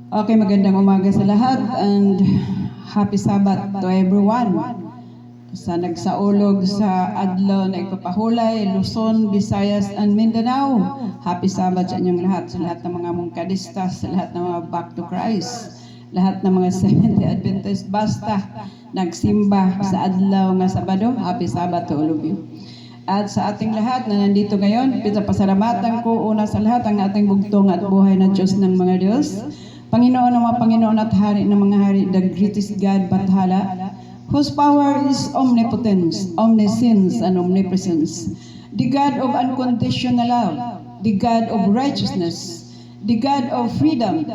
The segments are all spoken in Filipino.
Okay, magandang umaga sa lahat and happy Sabbath to everyone. Sa nagsaulog sa adlaw na ipapahulay, Luzon, Visayas, and Mindanao. Happy Sabbath sa inyong lahat, sa lahat ng mga mungkadistas, sa lahat ng mga back to Christ, lahat ng mga Seventh-day Adventist, basta nagsimba sa adlaw nga Sabado. Happy Sabbath to all of you. At sa ating lahat na nandito ngayon, pinapasalamatan ko una sa lahat ang ating bugtong at buhay na Diyos ng mga Diyos. Panginoon ng mga Panginoon at Hari ng mga Hari, the greatest God, Bathala, whose power is omnipotence, omniscience, and omnipresence, the God of unconditional love, the God of righteousness, the God of freedom,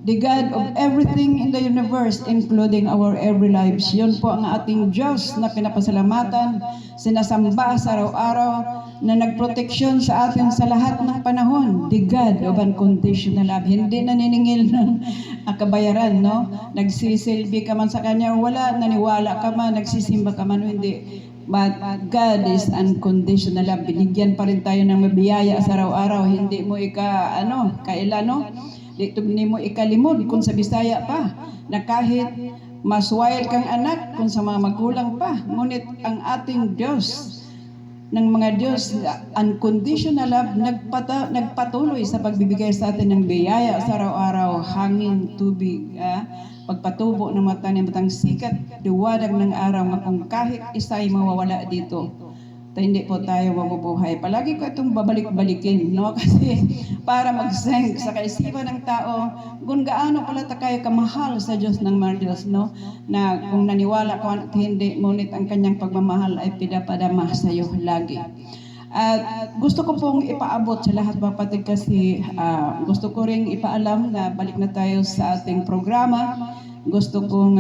the God of everything in the universe, including our every lives. Yun po ang ating Diyos na pinapasalamatan, sinasamba sa araw-araw, na nagproteksyon sa atin sa lahat ng panahon. The God of unconditional love. Hindi naniningil ng kabayaran, no? Nagsisilbi ka man sa Kanya o wala, naniwala ka man, nagsisimba ka man o hindi. But God is unconditional love. Binigyan pa rin tayo ng mabiyaya sa araw-araw. Hindi mo kailan, no? Dito mo ikalimod kung sa Bisaya pa, na kahit maswile kang anak kung sa mga magulang pa. Ngunit ang ating Diyos, ng mga Diyos, unconditional love, nagpatuloy sa pagbibigay sa atin ng biyaya sa araw-araw, hangin, tubig, pagpatubo ng mata ng matang sikat, liwanag ng araw, nga kung kahit isa ay mawawala dito, hindi po tayo mabubuhay. Palagi ko itong babalik-balikin, no? Kasi para mag-sink sa kaisipan ng tao kung gaano pala tayo kamahal sa Diyos ng mga Diyos, no? Na kung naniwala ka at hindi, ngunit ang kanyang pagmamahal ay pinapadama sa iyo lagi. At gusto ko pong ipaabot sa lahat mga kapatid kasi gusto ko ring ipaalam na balik na tayo sa ating programa. Gusto kong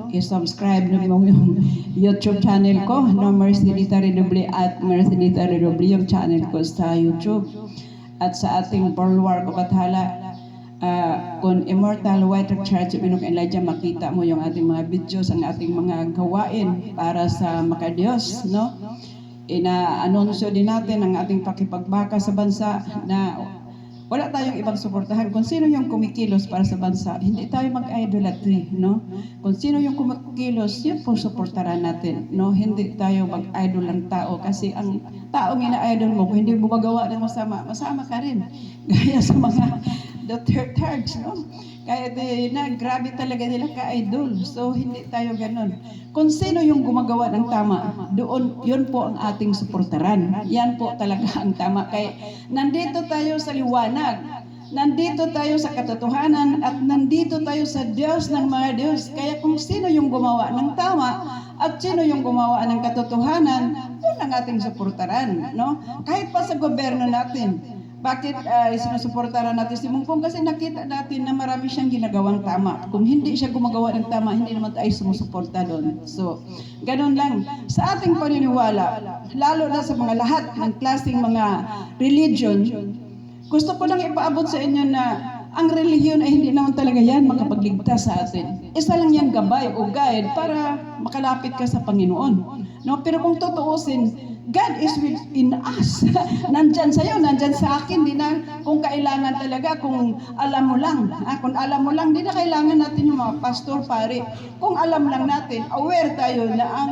i-subscribe mo yung YouTube channel ko, no, Mercedita Redoble at Mercedita Redoble yung channel ko sa YouTube. At sa ating follower ko Bathala, kung Immortal White Church of Enoch Elijah, makita mo yung ating mga videos, ang ating mga gawain para sa makadiyos, no? Ina-anunsyo din natin ang ating pakipagbaka sa bansa na wala tayong ibang suportahan. Kung sino yung kumikilos para sa bansa, hindi tayo mag-idolatry, no? Kung sino yung kumikilos, yun po suportahan natin, no? Hindi tayo mag-idol ng tao kasi ang taong ina-idol mo, kung hindi mo magawa ng masama ka rin. Gaya sa mga Dutertards, no? Kaya grabe talaga nila ka-idol. So, hindi tayo ganun. Kung sino yung gumagawa ng tama, doon, yun po ang ating suportaran. Yan po talaga ang tama. Kaya nandito tayo sa liwanag, nandito tayo sa katotohanan, at nandito tayo sa Diyos ng mga Diyos. Kaya kung sino yung gumawa ng tama, at sino yung gumawa ng katotohanan, yun ang ating suportaran, no? Kahit pa sa gobyerno natin. Bakit sinusuportaran natin si Mungpong? Kasi nakita natin na marami siyang ginagawang tama. Kung hindi siya gumagawa ng tama, hindi naman tayo sumusuporta doon. So, ganun lang. Sa ating paniniwala, lalo na sa mga lahat ng klaseng mga religion, gusto ko lang ipaabot sa inyo na ang relihiyon ay hindi naman talaga yan makapagligtas sa atin. Isa lang yan gabay o guide para makalapit ka sa Panginoon. No? Pero kung tutuusin, God is within us. Nandyan sa'yo, nandyan sa akin. Di na kung kailangan talaga, kung alam mo lang. Kung alam mo lang, di na kailangan natin yung mga pastor, pare. Kung alam lang natin, aware tayo na ang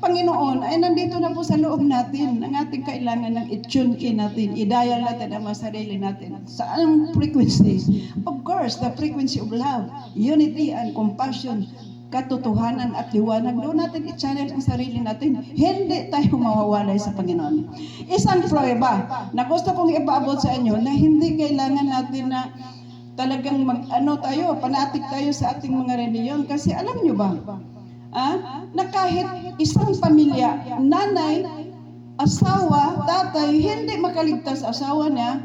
Panginoon ay nandito na po sa loob natin. Ang ating kailangan ng i-tune in natin, i-dial natin ang mga sarili natin. Sa anong frequency? Of course, the frequency of love, unity and compassion, katotohanan at liwanag. Doon natin i-channel ang sarili natin. Hindi tayo mawawalay sa Panginoon. Isang prueba na gusto kong ipaabot sa inyo na hindi kailangan natin na talagang panatik tayo sa ating mga reliyon. Kasi alam nyo ba, na kahit isang pamilya, nanay, asawa, tatay, hindi makaligtas sa asawa niya,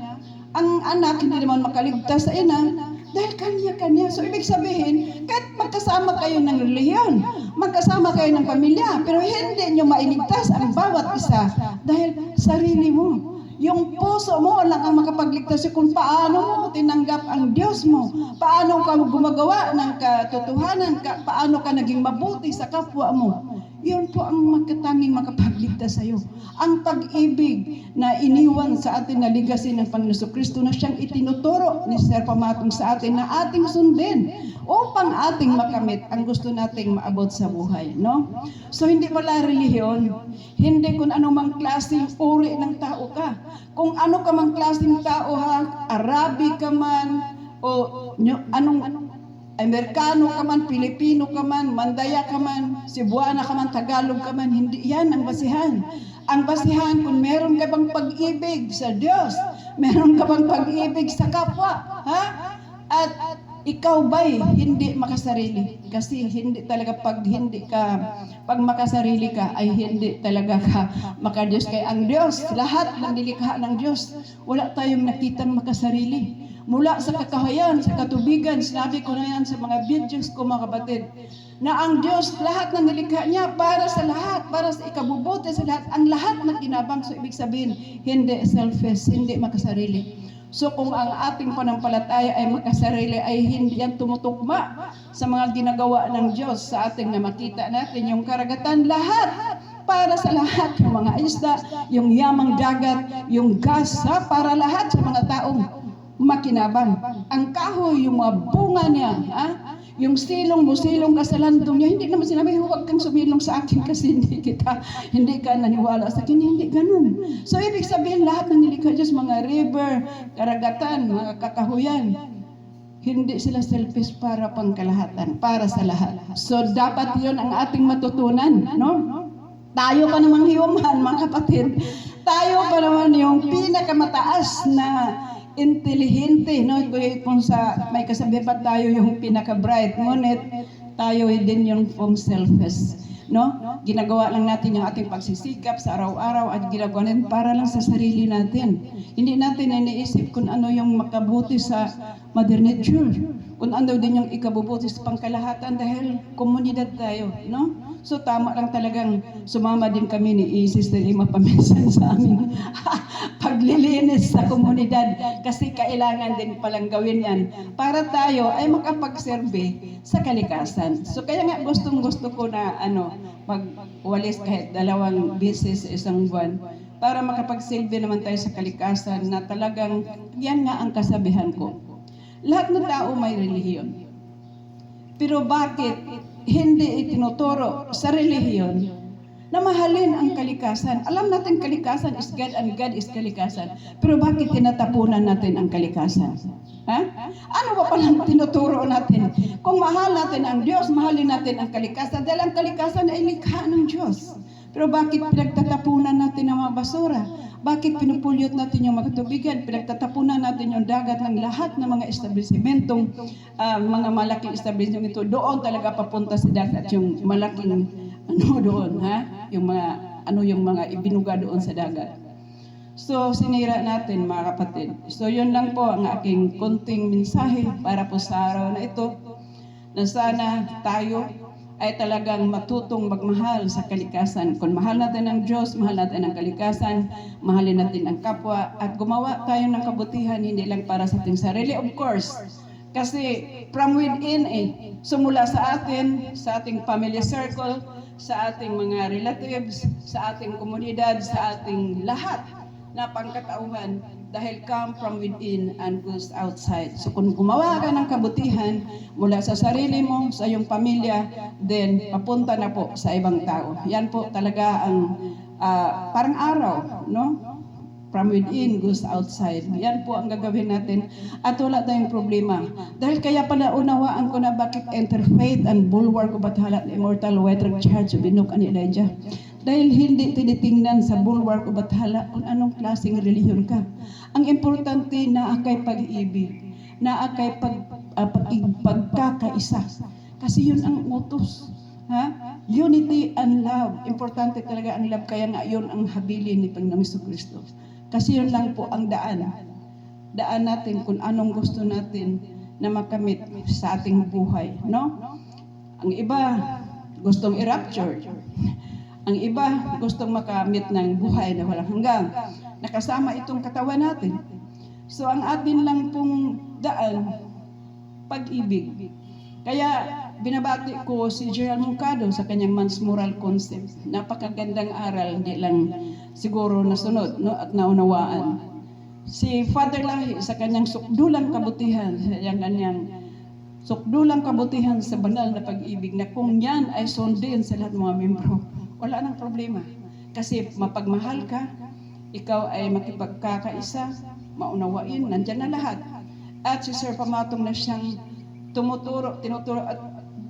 ang anak hindi naman makaligtas sa ina, dahil kanya-kanya. So, ibig sabihin, kahit magkasama kayo ng relihiyon, magkasama kayo ng pamilya, pero hindi nyo mailigtas ang bawat isa dahil sarili mo. Yung puso mo lang ang makapagligtas kung paano mo tinanggap ang Diyos mo, paano ka gumagawa ng katotohanan, paano ka naging mabuti sa kapwa mo. Yun po ang magkatanging makapagligtas sa iyo. Ang pag-ibig na iniwan sa atin na legacy ng Panginoon Kristo na siyang itinuturo ni Sir Pamatong sa atin na ating sundin upang ating makamit ang gusto nating maabot sa buhay, no? So hindi pala relihiyon, hindi kung anumang klaseng uri ng tao ka. Kung ano ka mang klaseng tao ha, Arabi ka man, o anong Amerikano ka man, Pilipino ka man, Mandaya ka man, Cebuana ka man, Tagalog ka man, hindi yan ang basihan. Ang basihan kung meron ka bang pag-ibig sa Diyos, meron ka bang pag-ibig sa kapwa, ha? At ikaw ba'y hindi makasarili? Kasi hindi talaga pag makasarili ka, ay hindi talaga ka makadiyos. Kaya ang Diyos, lahat ng nilikha ng Diyos, wala tayong nakitang makasarili. Mula sa kakahayan, sa katubigan, sinabi ko na yan sa mga videos ko mga kapatid, na ang Diyos, lahat ng nilikha niya para sa lahat, para sa ikabubuti sa lahat, ang lahat na kinabang. So ibig sabihin, hindi selfish, hindi makasarili. So kung ang ating panampalataya ay makasarili, ay hindi yan tumutugma sa mga ginagawa ng Diyos sa ating na makita natin yung karagatan, lahat para sa lahat, yung mga isda, yung yamang dagat, yung gas, para lahat sa mga taong makinabang. Ang kahoy, yung mga bunga niya, yung silong mo, silong ka sa landong niya, hindi naman sinabi, huwag kang sumilong sa akin kasi hindi ka naniwala sa akin, hindi ganun. So ibig sabihin, lahat ng nilikha Diyos, mga river, karagatan, mga kakahuyan, hindi sila selfish para pangkalahatan, para sa lahat. So dapat yun ang ating matutunan, no? Tayo pa namang human, mga kapatid. Tayo pa naman yung pinakamataas na intelihente, no? Kung sa may kasabihan pa tayo yung pinaka-bright, ngunit tayo din yung pong selfish, no? Ginagawa lang natin yung ating pagsisikap sa araw-araw at ginagawa natin para lang sa sarili natin. Hindi natin iniisip kung ano yung makabuti sa Mother Nature, kung ano din yung ikabubuti sa pangkalahatan dahil komunidad tayo, no? So tama lang talagang sumama din kami ni Isis na lima paminsan sa aming paglilinis sa komunidad kasi kailangan din palang gawin yan para tayo ay makapagserve sa kalikasan. So kaya nga gustong-gusto ko na magwalis kahit 2 beses sa isang buwan para makapagsilbi naman tayo sa kalikasan na talagang yan nga ang kasabihan ko. Lahat ng tao may relihiyon. Pero bakit hindi itinuturo sa relihiyon na mahalin ang kalikasan? Alam natin kalikasan is God and God is kalikasan. Pero bakit tinatapunan natin ang kalikasan? Ha? Ano ba palang tinuturo natin? Kung mahal natin ang Diyos, mahalin natin ang kalikasan dahil ang kalikasan ay likha ng Diyos. Pero bakit pinagtatapunan natin ang mga basura? Bakit pinupulyot natin yung mga tubigan? Pinagtatapunan natin yung dagat ng lahat ng mga establishmentong, mga malaking establishment. Doon talaga papunta sa dagat yung malaking doon, ha? Yung mga ibinuga doon sa dagat. So, sinira natin mga kapatid. So, yun lang po ang aking konting mensahe para po sa araw na ito, na sana tayo ay talagang matutong magmahal sa kalikasan. Kung mahal natin ang Diyos, mahal natin ang kalikasan, mahalin natin ang kapwa, at gumawa tayo ng kabutihan, hindi lang para sa ating sarili, of course. Kasi from within, sumula sa atin, sa ating family circle, sa ating mga relatives, sa ating komunidad, sa ating lahat na pangkatauhan, dahil come from within and goes outside. So kung gumawa ka ng kabutihan mula sa sarili mo, sa iyong pamilya, then papunta na po sa ibang tao. Yan po talaga ang parang araw, no? From within goes outside. Yan po ang gagawin natin at wala tayong problema. Dahil kaya pala unawaan ko na bakit interfaith and bulwark of Bathala immortal white charge of Enoch and Elijah. Dahil hindi tinitingnan sa bulwark o bathala kung anong klaseng relihiyon ka. Ang importante na akay pag-ibig, na akay pagkakaisa. Kasi yun ang utos. Ha? Unity and love. Importante talaga ang love. Kaya nga yun ang habilin ni Panginoong Kristo. Kasi yun lang po ang daan. Daan natin kung anong gusto natin na makamit sa ating buhay. No? Ang iba gustong i-rapture. Ang iba gustong makamit ng buhay na walang hanggang. Nakasama itong katawan natin. So ang atin lang pong daan, pag-ibig. Kaya binabati ko si Gerald Moncado sa kanyang Man's Moral Concept. Napakagandang aral, hindi lang siguro nasunod, no, at naunawaan. Si Father Lahi sa kanyang sukdulang kabutihan, sa kanyang sukdulang kabutihan sa banal na pag-ibig, na kung yan ay sundin sa lahat ng mga membro, wala nang problema. Kasi mapagmahal ka, ikaw ay makipagkakaisa, maunawain, nandyan na lahat. At si Sir Pamatong na siyang tinuturo at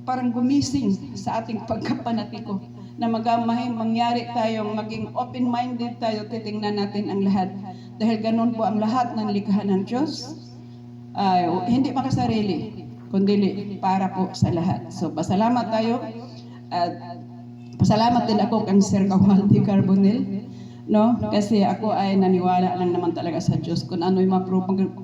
parang gumising sa ating pagkapanatiko na mangyari tayong maging open-minded tayo, titingnan natin ang lahat. Dahil ganun po ang lahat ng likha ng Diyos, hindi makasarili, kundi para po sa lahat. So, pasalamat tayo at pasalamat din ako kang Sir Kawaldi Carbonell, no? Kasi ako ay naniwala lang naman talaga sa Diyos. Kung ano yung mga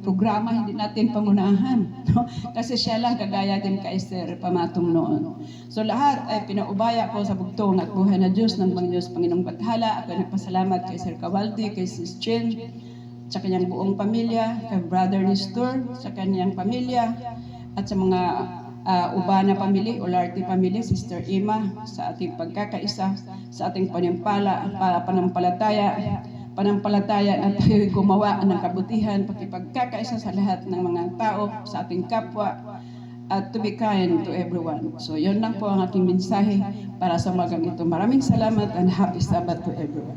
programa, hindi natin pangunahan, no? Kasi siya lang kagaya din kay Sir Pamatong noon. So lahat ay pinaubaya ko sa bugtong at buhay na Diyos ng Diyos Panginoong Bathala. Ako ay nagpasalamat kay Sir Kawaldi, kay Sis Jen, sa kanyang buong pamilya, kay Brother Nestor, sa kanyang pamilya, at sa mga Ubana family, Olarte family, Sister Ima, sa ating pagkakaisa, sa ating panampalataya na tayo'y gumawa ng kabutihan, pakipagkakaisa sa lahat ng mga tao, sa ating kapwa, at to be kind to everyone. So yun lang po ang aking mensahe para sa umagang ito. Maraming salamat and happy Sabbath to everyone.